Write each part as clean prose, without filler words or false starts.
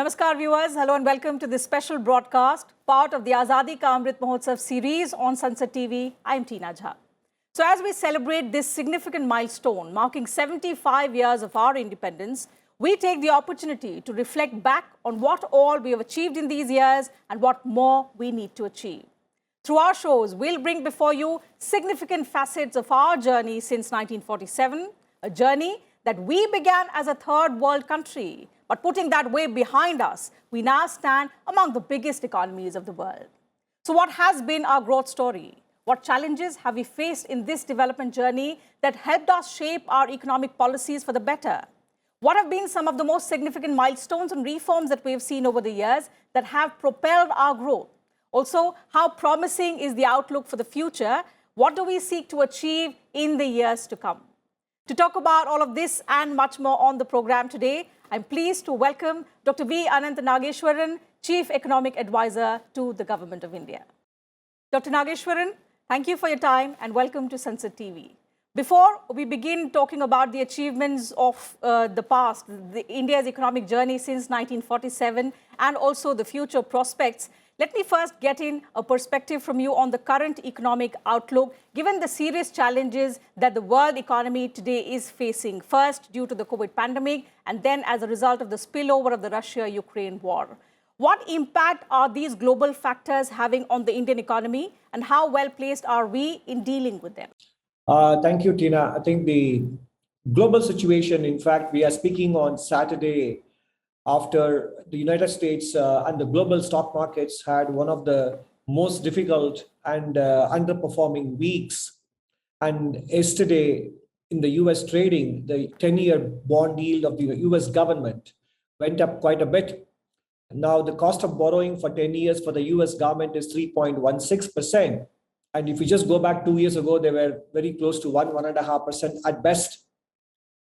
Namaskar viewers, hello and welcome to this special broadcast, part of the Azadi ka Amrit Mahotsav series on Sansad TV. I am Tina Jha. So as we celebrate this significant milestone marking 75 years of our independence, we take the opportunity to reflect back on what all we have achieved in these years and what more we need to achieve. Through our shows, we'll bring before you significant facets of our journey since 1947, a journey that we began as a third world country. But putting that way behind us, we now stand among the biggest economies of the world. So what has been our growth story? What challenges have we faced in this development journey that helped us shape our economic policies for the better? What have been some of the most significant milestones and reforms that we have seen over the years that have propelled our growth? Also, how promising is the outlook for the future? What do we seek to achieve in the years to come? To talk about all of this and much more on the program today, I'm pleased to welcome Dr. V. Anantha Nageswaran, Chief Economic Advisor to the Government of India. Dr. Nageswaran, thank you for your time and welcome to Sansad TV. Before we begin talking about the achievements of the past, India's economic journey since 1947 and also the future prospects, let me first get in a perspective from you on the current economic outlook, given the serious challenges that the world economy today is facing, first due to the COVID pandemic and then as a result of the spillover of the Russia-Ukraine war. What impact are these global factors having on the Indian economy and how well placed are we in dealing with them? Thank you, Tina. I think the global situation, in fact, we are speaking on Saturday after the United States and the global stock markets had one of the most difficult and underperforming weeks. And yesterday in the US trading, the 10-year bond yield of the US government went up quite a bit. Now the cost of borrowing for 10 years for the US government is 3.16%. And if you just go back 2 years ago, they were very close to 1.5% at best.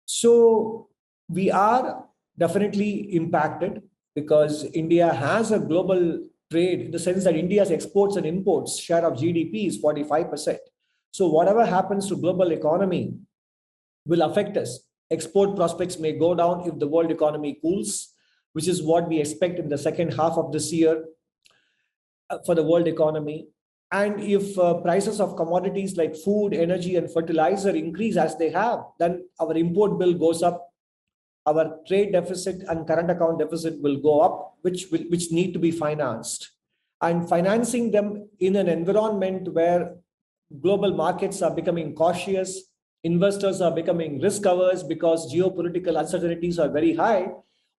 So we are definitely impacted because India has a global trade in the sense that India's exports and imports share of GDP is 45%. So whatever happens to global economy will affect us. Export prospects may go down if the world economy cools, which is what we expect in the second half of this year for the world economy. And if prices of commodities like food, energy, and fertilizer increase as they have, then our import bill goes up. Our trade deficit and current account deficit will go up, which need to be financed. And financing them in an environment where global markets are becoming cautious, investors are becoming risk averse because geopolitical uncertainties are very high,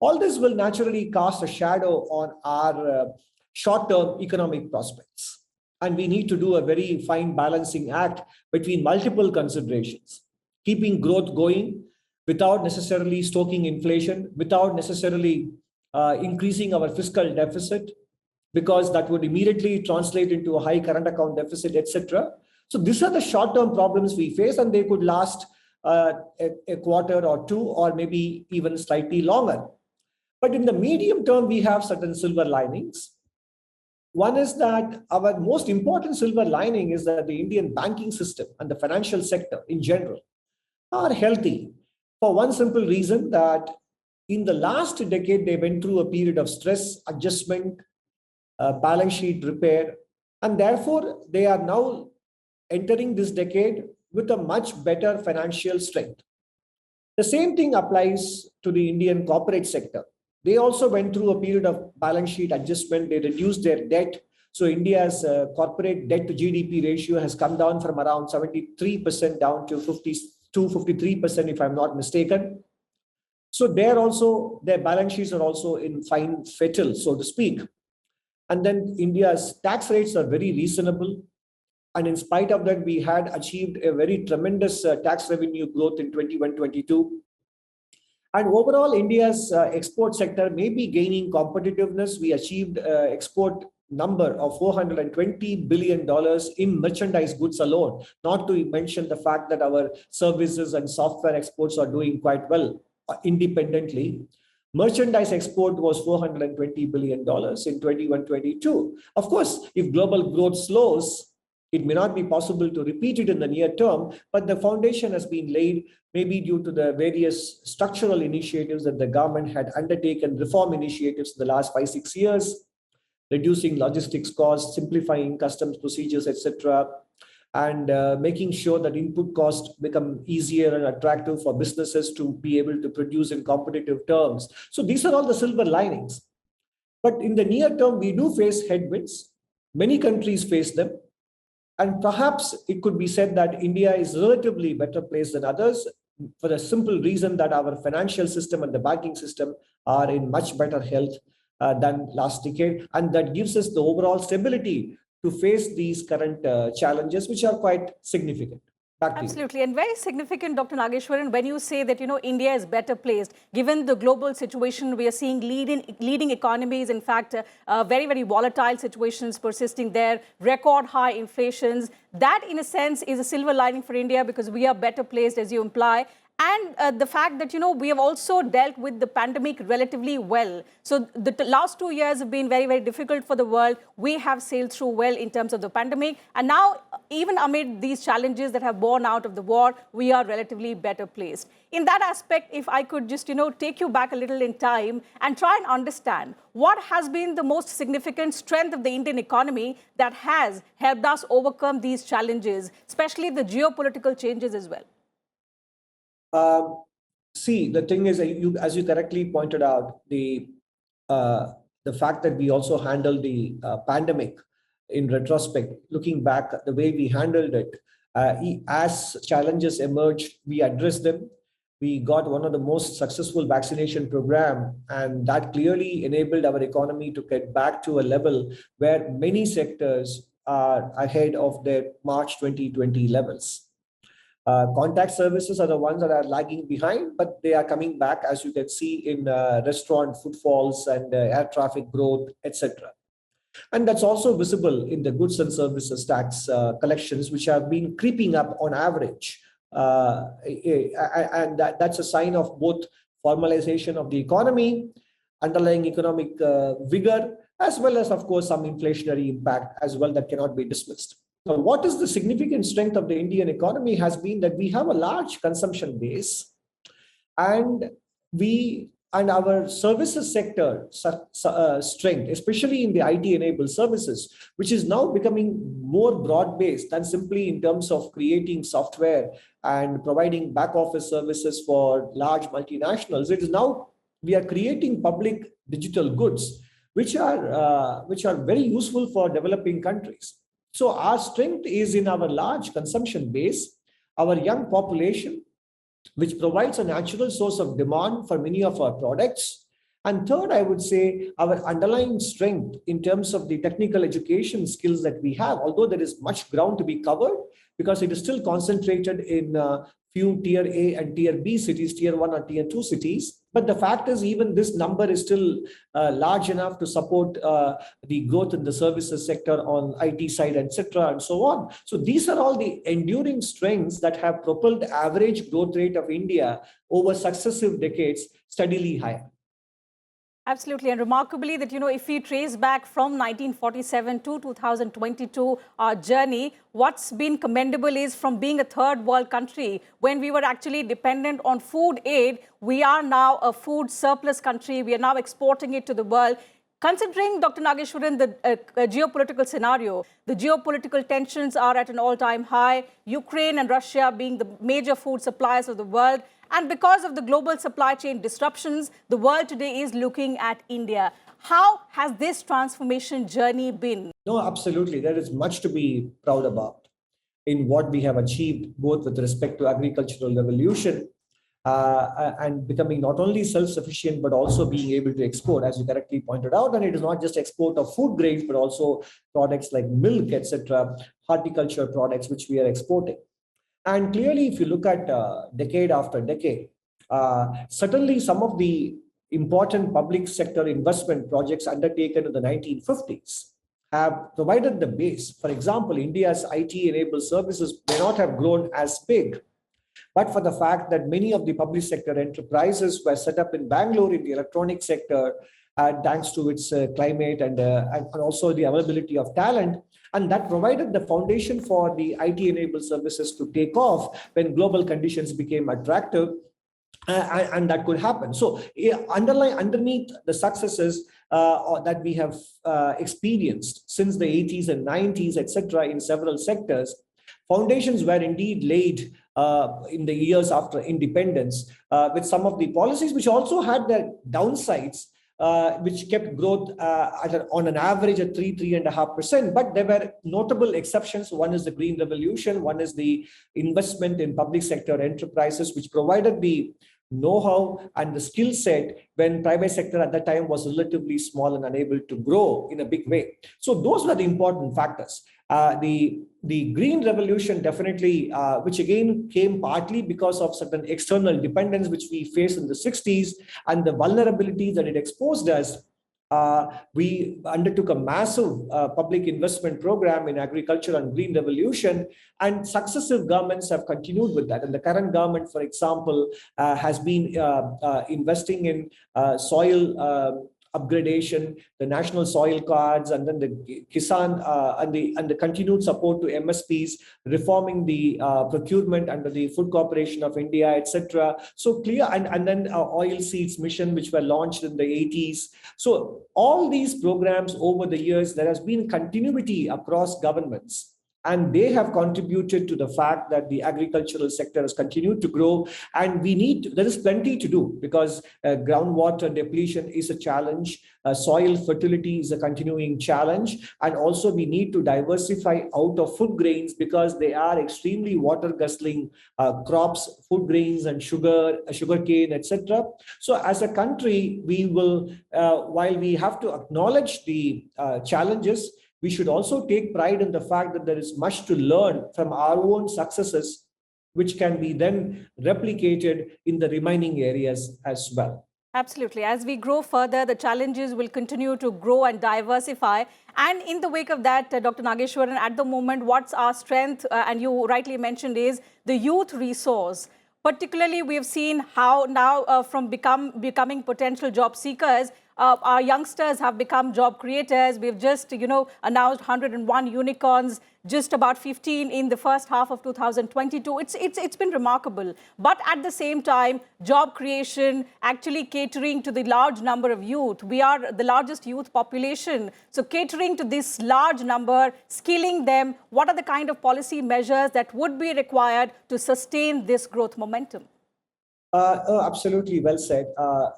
all this will naturally cast a shadow on our short-term economic prospects. And we need to do a very fine balancing act between multiple considerations, keeping growth going without necessarily stoking inflation, without necessarily increasing our fiscal deficit, because that would immediately translate into a high current account deficit, etc. So these are the short-term problems we face, and they could last a quarter or two, or maybe even slightly longer. But in the medium term, we have certain silver linings. One is that our most important silver lining is that the Indian banking system and the financial sector in general are healthy for one simple reason that in the last decade, they went through a period of stress, adjustment, balance sheet repair, and therefore they are now entering this decade with a much better financial strength. The same thing applies to the Indian corporate sector. They also went through a period of balance sheet adjustment. They reduced their debt. So India's corporate debt to GDP ratio has come down from around 73% down to 53%, if I'm not mistaken. So there also, their balance sheets are also in fine fettle, so to speak. And then India's tax rates are very reasonable. And in spite of that, we had achieved a very tremendous tax revenue growth in 21-22. And overall, India's export sector may be gaining competitiveness. We achieved export number of $420 billion in merchandise goods alone, not to mention the fact that our services and software exports are doing quite well independently. Merchandise export was $420 billion in 21-22. Of course, if global growth slows, It may not be possible to repeat it in the near term, but the foundation has been laid maybe due to the various structural initiatives that the government had undertaken, reform initiatives in the last 5-6 years, reducing logistics costs, simplifying customs procedures, etc., and making sure that input costs become easier and attractive for businesses to be able to produce in competitive terms. So these are all the silver linings. But in the near term, we do face headwinds. Many countries face them. And perhaps it could be said that India is relatively better placed than others for the simple reason that our financial system and the banking system are in much better health than last decade. And that gives us the overall stability to face these current challenges, which are quite significant. Absolutely, and very significant, Dr. Nageswaran, when you say that, India is better placed, given the global situation, we are seeing leading economies, in fact, very, very volatile situations persisting there, record high inflations. That, in a sense, is a silver lining for India because we are better placed, as you imply. And the fact that, we have also dealt with the pandemic relatively well. So the last 2 years have been very, very difficult for the world. We have sailed through well in terms of the pandemic. And now, even amid these challenges that have borne out of the war, we are relatively better placed. In that aspect, if I could just, take you back a little in time and try and understand what has been the most significant strength of the Indian economy that has helped us overcome these challenges, especially the geopolitical changes as well. See, the thing is, as you correctly pointed out, the fact that we also handled the pandemic in retrospect, looking back, the way we handled it, as challenges emerged, we addressed them. We got one of the most successful vaccination program, and that clearly enabled our economy to get back to a level where many sectors are ahead of their March 2020 levels. Contact services are the ones that are lagging behind, but they are coming back, as you can see in restaurant footfalls and air traffic growth, etc. And that's also visible in the goods and services tax collections, which have been creeping up on average. And that's a sign of both formalization of the economy, underlying economic vigor, as well as, of course, some inflationary impact as well that cannot be dismissed. Now, what is the significant strength of the Indian economy has been that we have a large consumption base, and our services sector strength, especially in the IT-enabled services, which is now becoming more broad-based than simply in terms of creating software and providing back-office services for large multinationals. It is now we are creating public digital goods, which are very useful for developing countries. So our strength is in our large consumption base, our young population, which provides a natural source of demand for many of our products. And third, I would say our underlying strength in terms of the technical education skills that we have, although there is much ground to be covered because it is still concentrated in few tier A and tier B cities, tier 1 or tier 2 cities. But the fact is, even this number is still large enough to support the growth in the services sector on IT side, etc., and so on. So these are all the enduring strengths that have propelled the average growth rate of India over successive decades steadily higher. Absolutely. And remarkably that, if we trace back from 1947 to 2022, our journey, what's been commendable is from being a third world country, when we were actually dependent on food aid, we are now a food surplus country. We are now exporting it to the world. Considering, Dr. Nageswaran, the geopolitical scenario, the geopolitical tensions are at an all-time high, Ukraine and Russia being the major food suppliers of the world, and because of the global supply chain disruptions, the world today is looking at India. How has this transformation journey been? No, absolutely. There is much to be proud about in what we have achieved, both with respect to agricultural revolution and becoming not only self-sufficient, but also being able to export, as you correctly pointed out. And it is not just export of food grains, but also products like milk, etc., horticulture products, which we are exporting. And clearly, if you look at decade after decade, certainly some of the important public sector investment projects undertaken in the 1950s have provided the base. For example, India's IT-enabled services may not have grown as big, but for the fact that many of the public sector enterprises were set up in Bangalore in the electronic sector, thanks to its climate and also the availability of talent. And that provided the foundation for the IT-enabled services to take off when global conditions became attractive. And that could happen. So underneath the successes that we have experienced since the 80s and 90s, etc., in several sectors, foundations were indeed laid in the years after independence with some of the policies which also had their downsides, which kept growth on an average at 3.5%. But there were notable exceptions. One is the Green Revolution. One is the investment in public sector enterprises, which provided the know-how and the skill set when private sector at that time was relatively small and unable to grow in a big way. So those were the important factors. The Green Revolution definitely, which again came partly because of certain external dependence which we faced in the 60s and the vulnerabilities that it exposed us. We undertook a massive public investment program in agriculture and Green Revolution, and successive governments have continued with that. And the current government, for example, has been investing in soil upgradation, the national soil cards, and then the Kisan and the continued support to MSPs, reforming the procurement under the Food Corporation of India, etc. So clear, and then oil seeds mission, which were launched in the 80s. So all these programs over the years, there has been continuity across governments. And they have contributed to the fact that the agricultural sector has continued to grow. And there is plenty to do, because groundwater depletion is a challenge. Soil fertility is a continuing challenge. And also we need to diversify out of food grains, because they are extremely water guzzling crops, food grains and sugarcane, etc. So as a country, we will, while we have to acknowledge the challenges, we should also take pride in the fact that there is much to learn from our own successes, which can be then replicated in the remaining areas as well. Absolutely. As we grow further, the challenges will continue to grow and diversify. And in the wake of that, Dr. Nageswaran, at the moment, what's our strength? And you rightly mentioned is the youth resource. Particularly, we have seen how now from becoming potential job seekers, our youngsters have become job creators. We've just, announced 101 unicorns, just about 15 in the first half of 2022. It's been remarkable. But at the same time, job creation, actually catering to the large number of youth. We are the largest youth population. So catering to this large number, skilling them, what are the kind of policy measures that would be required to sustain this growth momentum? Absolutely, well said.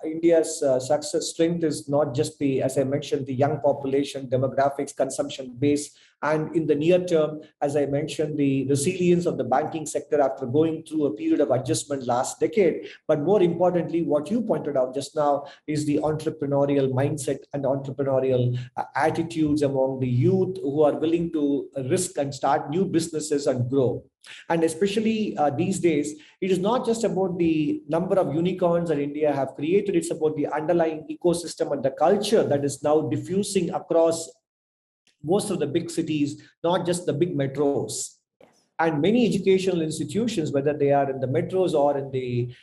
India's success strength is not just as I mentioned, the young population, demographics, consumption base, and in the near term, as I mentioned, the resilience of the banking sector after going through a period of adjustment last decade. But more importantly, what you pointed out just now is the entrepreneurial mindset and entrepreneurial attitudes among the youth who are willing to risk and start new businesses and grow. And especially these days, it is not just about the number of unicorns that India have created, it's about the underlying ecosystem and the culture that is now diffusing across most of the big cities, not just the big metros. And many educational institutions, whether they are in the metros or in the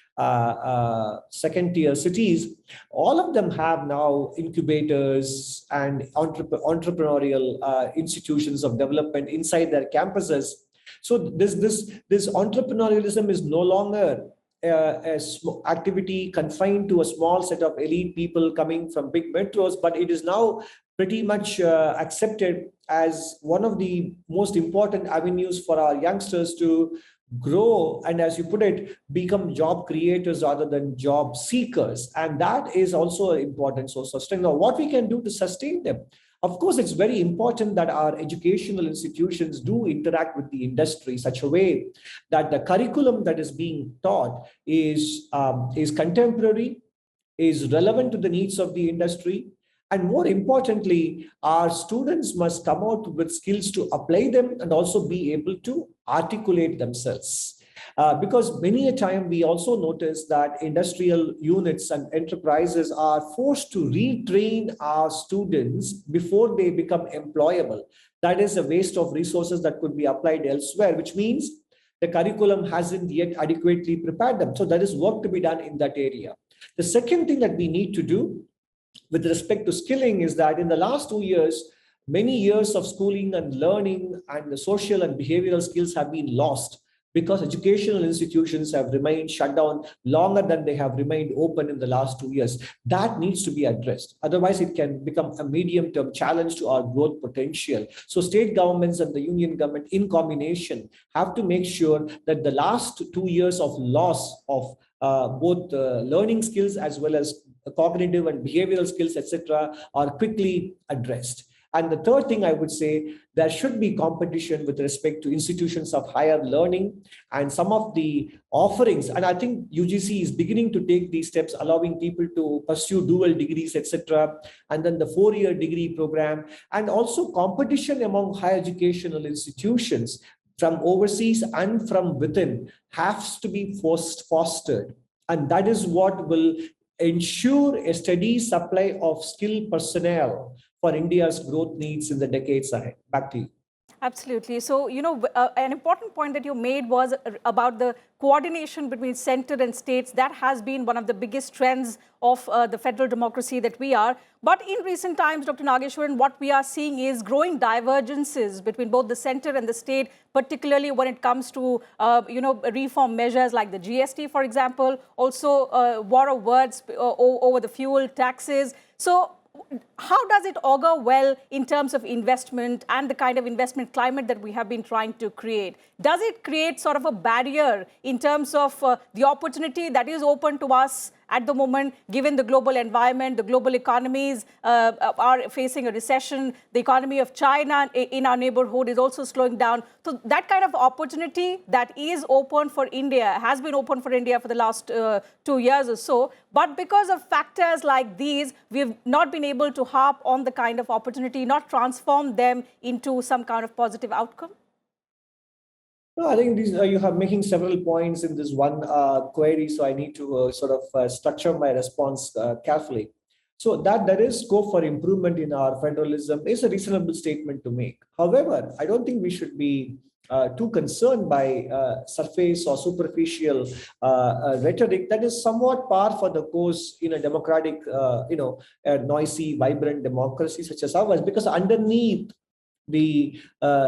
second-tier cities, all of them have now incubators and entrepreneurial institutions of development inside their campuses. So this entrepreneurialism is no longer a activity confined to a small set of elite people coming from big metros, but it is now pretty much accepted as one of the most important avenues for our youngsters to grow and, as you put it, become job creators rather than job seekers. And that is also an important source of strength. Now, what we can do to sustain them? Of course, it's very important that our educational institutions do interact with the industry in such a way that the curriculum that is being taught is contemporary, is relevant to the needs of the industry. And more importantly, our students must come out with skills to apply them and also be able to articulate themselves. Because many a time we also notice that industrial units and enterprises are forced to retrain our students before they become employable. That is a waste of resources that could be applied elsewhere, which means the curriculum hasn't yet adequately prepared them. So there is work to be done in that area. The second thing that we need to do with respect to skilling is that in the last 2 years, Many years of schooling and learning and the social and behavioral skills have been lost because educational institutions have remained shut down longer than they have remained open in the last 2 years. That needs to be addressed. Otherwise, it can become a medium-term challenge to our growth potential. So state governments and the union government in combination have to make sure that the last 2 years of loss of both learning skills as well as cognitive and behavioral skills, etc., are quickly addressed. And the third thing I would say, there should be competition with respect to institutions of higher learning and some of the offerings. And I think UGC is beginning to take these steps, allowing people to pursue dual degrees, etc. And then the 4-year degree program, and also competition among higher educational institutions from overseas and from within has to be fostered. And that is what will ensure a steady supply of skilled personnel for India's growth needs in the decades ahead. Back to you. Absolutely. So, an important point that you made was about the coordination between center and states. That has been one of the biggest trends of the federal democracy that we are. But in recent times, Dr. Nageswaran, what we are seeing is growing divergences between both the center and the state, particularly when it comes to, reform measures like the GST, for example, also war of words over the fuel taxes. So, how does it augur well in terms of investment and the kind of investment climate that we have been trying to create? Does it create sort of a barrier in terms of the opportunity that is open to us at the moment, given the global environment, the global economies are facing a recession, the economy of China in our neighborhood is also slowing down. So that kind of opportunity that is open for India, has been open for India for the last 2 years or so. But because of factors like these, we've not been able to harp on the kind of opportunity, not transform them into some kind of positive outcome. No, I think you have making several points in this one query, so I need to structure my response carefully. So that there is scope for improvement in our federalism is a reasonable statement to make. However, I don't think we should be too concerned by surface or superficial rhetoric that is somewhat par for the course in a democratic, a noisy, vibrant democracy such as ours, because underneath the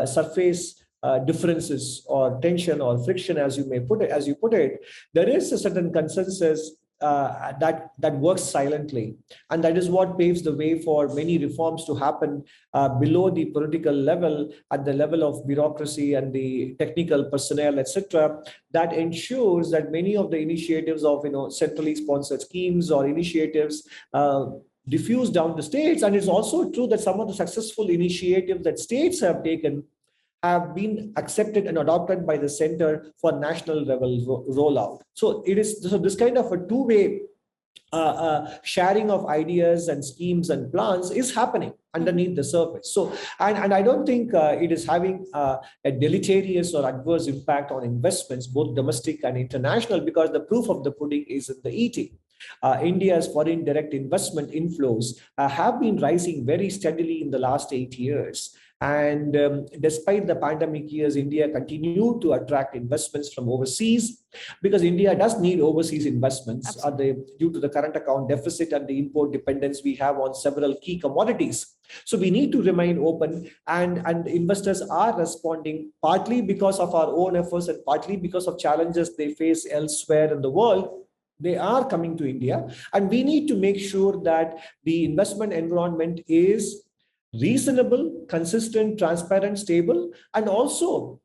surface differences or tension or friction, as you put it, there is a certain consensus that works silently, and that is what paves the way for many reforms to happen below the political level, at the level of bureaucracy and the technical personnel, etc. That ensures that many of the initiatives of centrally sponsored schemes or initiatives diffuse down the states. And it's also true that some of the successful initiatives that states have taken have been accepted and adopted by the center for national level rollout. So this kind of a two-way sharing of ideas and schemes and plans is happening underneath the surface. So, and I don't think it is having a deleterious or adverse impact on investments, both domestic and international, because the proof of the pudding is in the eating. India's foreign direct investment inflows have been rising very steadily in the last 8 years. And despite the pandemic years, India continued to attract investments from overseas, because India does need overseas investments due to the current account deficit and the import dependence we have on several key commodities. So we need to remain open, and investors are responding partly because of our own efforts and partly because of challenges they face elsewhere in the world. They are coming to India, and we need to make sure that the investment environment is reasonable, consistent, transparent, stable, and also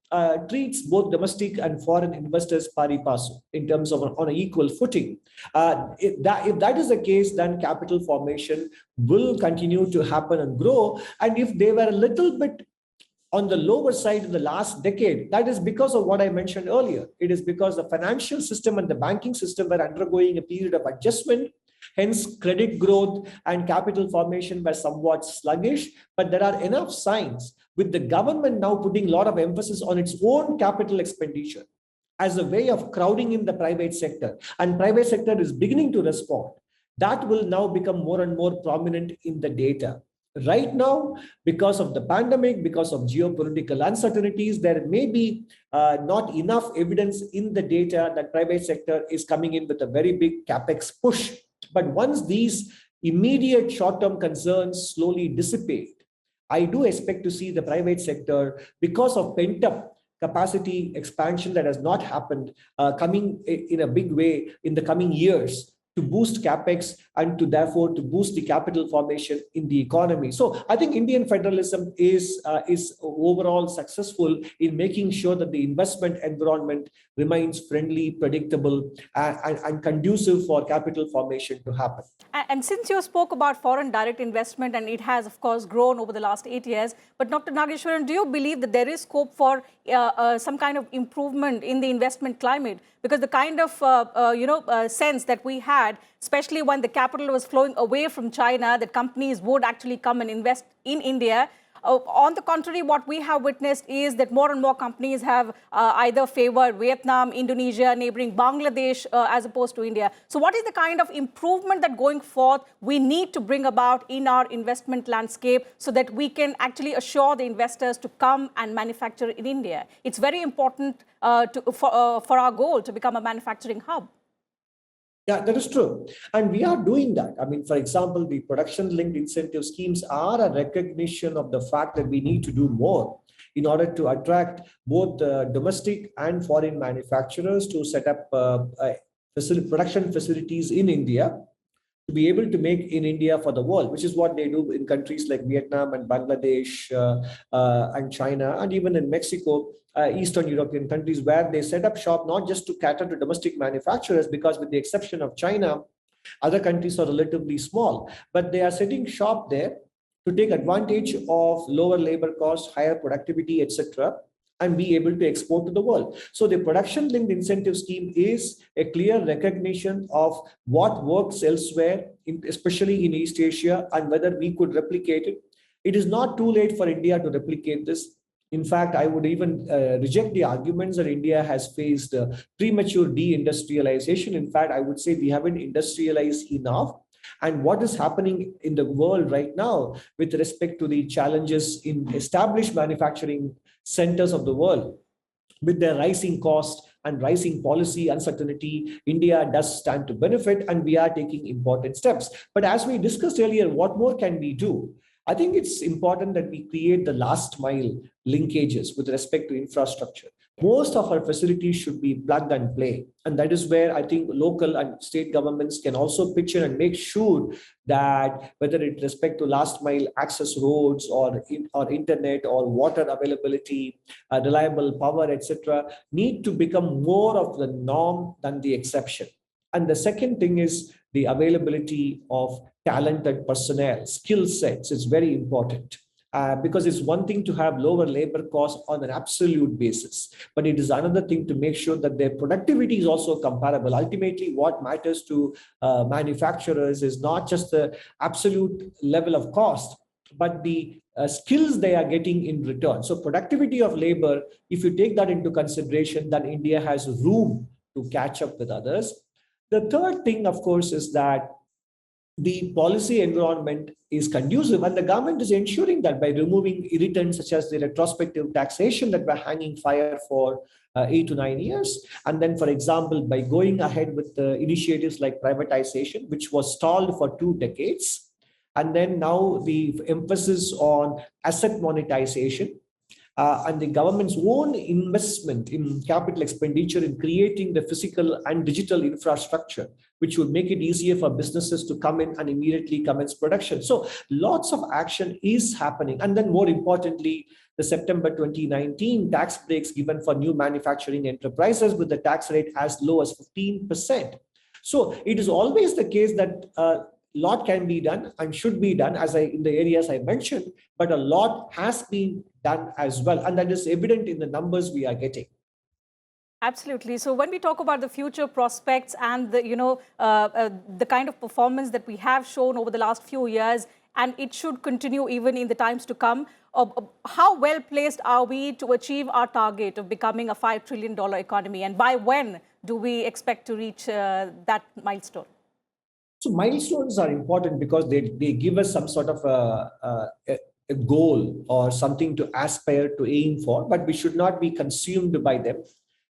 treats both domestic and foreign investors pari passu in terms of on an equal footing. If that is the case, then capital formation will continue to happen and grow. And if they were a little bit on the lower side in the last decade, that is because of what I mentioned earlier. It is because the financial system and the banking system were undergoing a period of adjustment. Hence, credit growth and capital formation were somewhat sluggish, but there are enough signs, with the government now putting a lot of emphasis on its own capital expenditure as a way of crowding in the private sector, and private sector is beginning to respond. That will now become more and more prominent in the data. Right now, because of the pandemic, because of geopolitical uncertainties, there may be not enough evidence in the data that private sector is coming in with a very big capex push. But once these immediate short-term concerns slowly dissipate, I do expect to see the private sector, because of pent-up capacity expansion that has not happened, coming in a big way in the coming years to boost capex and to therefore to boost the capital formation in the economy. So I think Indian federalism is overall successful in making sure that the investment environment remains friendly, predictable, and conducive for capital formation to happen. And since you spoke about foreign direct investment, and it has, of course, grown over the last 8 years, but Dr. Nageswaran, do you believe that there is scope for some kind of improvement in the investment climate? Because the kind of sense that we had, especially when the capital was flowing away from China, that companies would actually come and invest in India. On the contrary, what we have witnessed is that more and more companies have either favored Vietnam, Indonesia, neighboring Bangladesh, as opposed to India. So what is the kind of improvement that going forth we need to bring about in our investment landscape so that we can actually assure the investors to come and manufacture in India? It's very important for our goal to become a manufacturing hub. Yeah, that is true. And we are doing that. I mean, for example, the production-linked incentive schemes are a recognition of the fact that we need to do more in order to attract both domestic and foreign manufacturers to set up production facilities in India to be able to make in India for the world, which is what they do in countries like Vietnam and Bangladesh and China, and even in Mexico, Eastern European countries, where they set up shop not just to cater to domestic manufacturers, because with the exception of China, other countries are relatively small, but they are setting shop there to take advantage of lower labor costs, higher productivity, etc., and be able to export to the world. So the production-linked incentive scheme is a clear recognition of what works elsewhere, especially in East Asia, and whether we could replicate it. It is not too late for India to replicate this. In fact, I would even reject the arguments that India has faced premature deindustrialization. In fact, I would say we haven't industrialized enough. And what is happening in the world right now with respect to the challenges in established manufacturing centers of the world, with their rising cost and rising policy uncertainty, India does stand to benefit, and we are taking important steps. But as we discussed earlier, what more can we do? I think it's important that we create the last mile linkages with respect to infrastructure. Most of our facilities should be plug and play. And that is where I think local and state governments can also pitch in and make sure that whether it respect to last mile access roads or internet or water availability, reliable power, etc., need to become more of the norm than the exception. And the second thing is the availability of talented personnel, skill sets is very important. Because it's one thing to have lower labor costs on an absolute basis, but it is another thing to make sure that their productivity is also comparable. Ultimately, what matters to manufacturers is not just the absolute level of cost, but the skills they are getting in return. So productivity of labor, if you take that into consideration, then India has room to catch up with others. The third thing, of course, is that the policy environment is conducive, and the government is ensuring that by removing irritants such as the retrospective taxation that were hanging fire for 8 to 9 years. And then, for example, by going ahead with the initiatives like privatization, which was stalled for 2 decades. And then now the emphasis on asset monetization, and the government's own investment in capital expenditure in creating the physical and digital infrastructure, which would make it easier for businesses to come in and immediately commence production. So lots of action is happening. And then more importantly, the September 2019 tax breaks given for new manufacturing enterprises with the tax rate as low as 15%. So it is always the case that lot can be done and should be done in the areas I mentioned, but a lot has been done as well. And that is evident in the numbers we are getting. Absolutely. So when we talk about the future prospects and the kind of performance that we have shown over the last few years, and it should continue even in the times to come, how well placed are we to achieve our target of becoming a $5 trillion economy? And by when do we expect to reach that milestone? So milestones are important because they give us some sort of a goal or something to aspire to aim for, but we should not be consumed by them.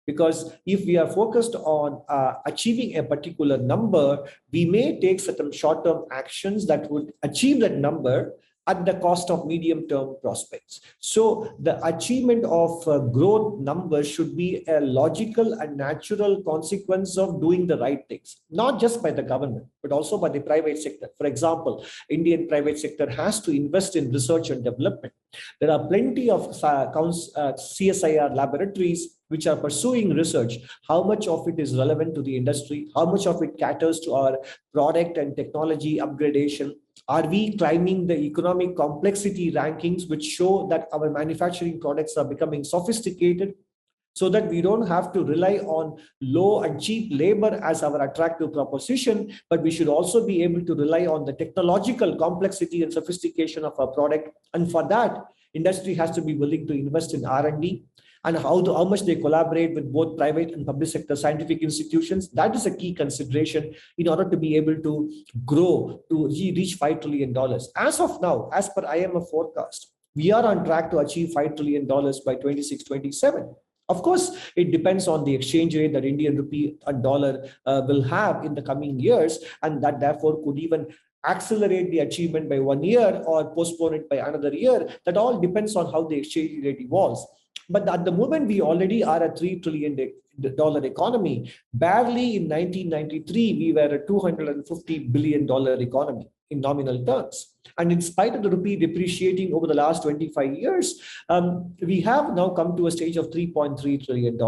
Because if we are focused on achieving a particular number, we may take certain short-term actions that would achieve that number at the cost of medium-term prospects. So the achievement of growth numbers should be a logical and natural consequence of doing the right things, not just by the government, but also by the private sector. For example, Indian private sector has to invest in research and development. There are plenty of CSIR laboratories which are pursuing research. How much of it is relevant to the industry? How much of it caters to our product and technology upgradation? Are we climbing the economic complexity rankings, which show that our manufacturing products are becoming sophisticated, so that we don't have to rely on low and cheap labor as our attractive proposition, but we should also be able to rely on the technological complexity and sophistication of our product. And for that, industry has to be willing to invest in R&D, and how much they collaborate with both private and public sector scientific institutions. That is a key consideration in order to be able to grow to reach $5 trillion. As of now, as per IMF forecast, we are on track to achieve $5 trillion by 26-27. Of course, it depends on the exchange rate that Indian rupee and dollar will have in the coming years, and that therefore could even accelerate the achievement by 1 year or postpone it by another year. That all depends on how the exchange rate evolves. But at the moment, we already are a $3 trillion economy. Barely in 1993, we were a $250 billion economy in nominal terms. And in spite of the rupee depreciating over the last 25 years, we have now come to a stage of $3.3 trillion.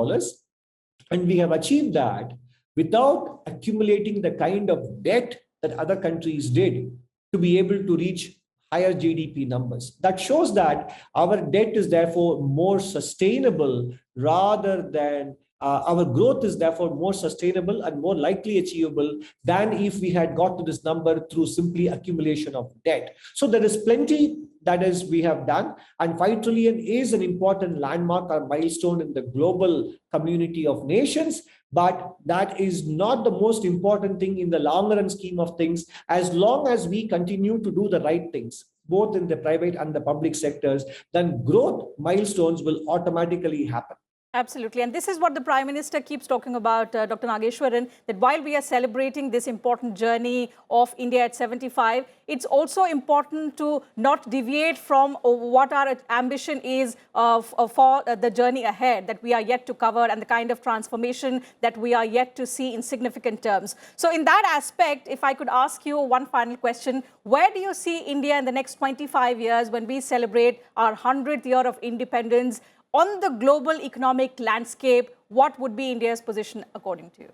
And we have achieved that without accumulating the kind of debt that other countries did to be able to reach higher GDP numbers. That shows that our debt is therefore more sustainable rather than our growth is therefore more sustainable and more likely achievable than if we had got to this number through simply accumulation of debt. So there is plenty that is we have done, and 5 trillion is an important landmark or milestone in the global community of nations. But that is not the most important thing in the long run scheme of things. As long as we continue to do the right things, both in the private and the public sectors, then growth milestones will automatically happen. Absolutely. And this is what the Prime Minister keeps talking about, Dr. Nageswaran, that while we are celebrating this important journey of India at 75, it's also important to not deviate from what our ambition is for the journey ahead that we are yet to cover and the kind of transformation that we are yet to see in significant terms. So in that aspect, if I could ask you one final question, where do you see India in the next 25 years when we celebrate our 100th year of independence? On the global economic landscape, what would be India's position according to you?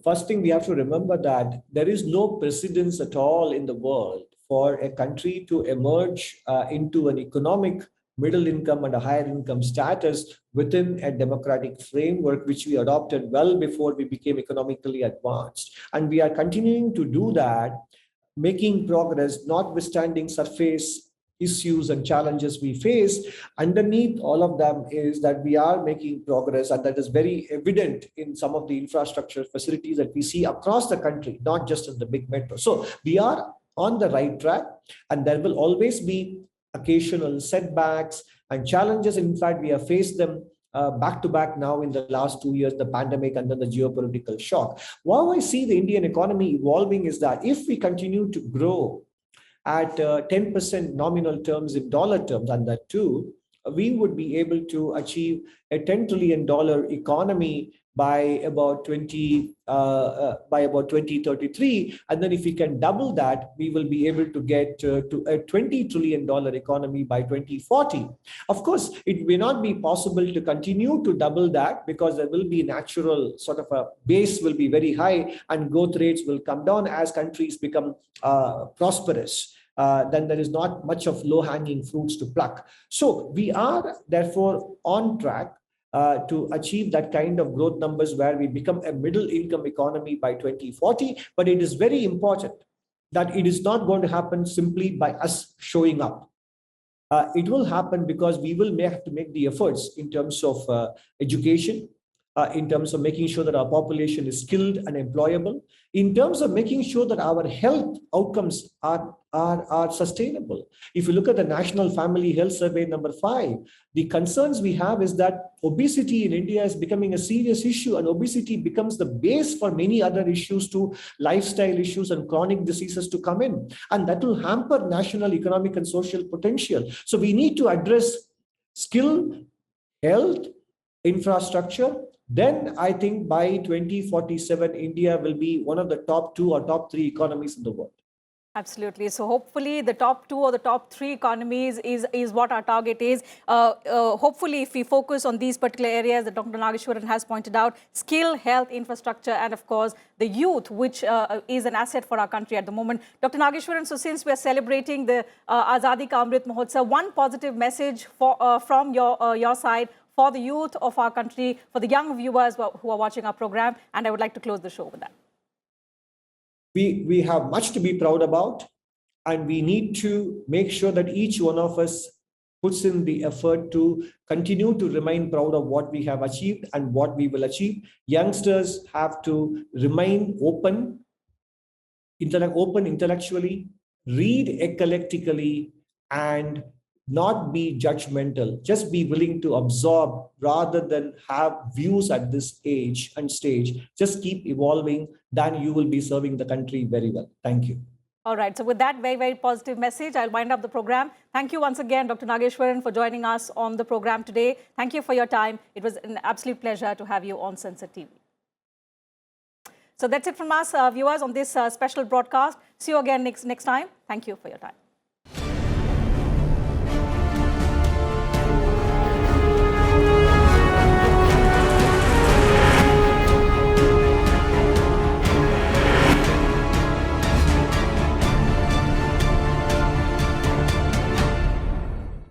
First thing, we have to remember that there is no precedence at all in the world for a country to emerge into an economic middle income and a higher income status within a democratic framework, which we adopted well before we became economically advanced. And we are continuing to do that, making progress, notwithstanding surface issues and challenges we face. Underneath all of them is that we are making progress, and that is very evident in some of the infrastructure facilities that we see across the country, not just in the big metro. So we are on the right track, and there will always be occasional setbacks and challenges. In fact, we have faced them back to back now in the last 2 years, the pandemic and then the geopolitical shock. How I see the Indian economy evolving is that if we continue to grow at 10% nominal terms in dollar terms, and that too, we would be able to achieve a $10 trillion economy by about 2033. And then if we can double that, we will be able to get to a $20 trillion economy by 2040. Of course, it may not be possible to continue to double that because there will be natural sort of a base will be very high and growth rates will come down as countries become prosperous. Then there is not much of low-hanging fruits to pluck. So we are therefore on track to achieve that kind of growth numbers where we become a middle income economy by 2040. But it is very important that it is not going to happen simply by us showing up. It will happen because we will have to make the efforts in terms of education, in terms of making sure that our population is skilled and employable, in terms of making sure that our health outcomes are sustainable. If you look at the National Family Health Survey number 5, the concerns we have is that obesity in India is becoming a serious issue, and obesity becomes the base for many other issues to lifestyle issues and chronic diseases to come in. And that will hamper national economic and social potential. So we need to address skill, health, infrastructure. Then I think by 2047, India will be one of the top 2 or top 3 economies in the world. Absolutely. So hopefully the top 2 or the top 3 economies is what our target is. Hopefully, if we focus on these particular areas that Dr. Nageswaran has pointed out, skill, health, infrastructure, and of course, the youth, which is an asset for our country at the moment. Dr. Nageswaran, so since we are celebrating the Azadi Ka Amrit Mahotsav, one positive message from your side for the youth of our country, for the young viewers who are watching our program, and I would like to close the show with that. We have much to be proud about, and we need to make sure that each one of us puts in the effort to continue to remain proud of what we have achieved and what we will achieve. Youngsters have to remain open intellectually, read eclectically, and not be judgmental. Just be willing to absorb rather than have views at this age and stage. Just keep evolving, then you will be serving the country very well. Thank you. All right. So with that very, very positive message, I'll wind up the program. Thank you once again, Dr. Nageswaran, for joining us on the program today. Thank you for your time. It was an absolute pleasure to have you on Sansad TV. So that's it from us, viewers, on this special broadcast. See you again next time. Thank you for your time.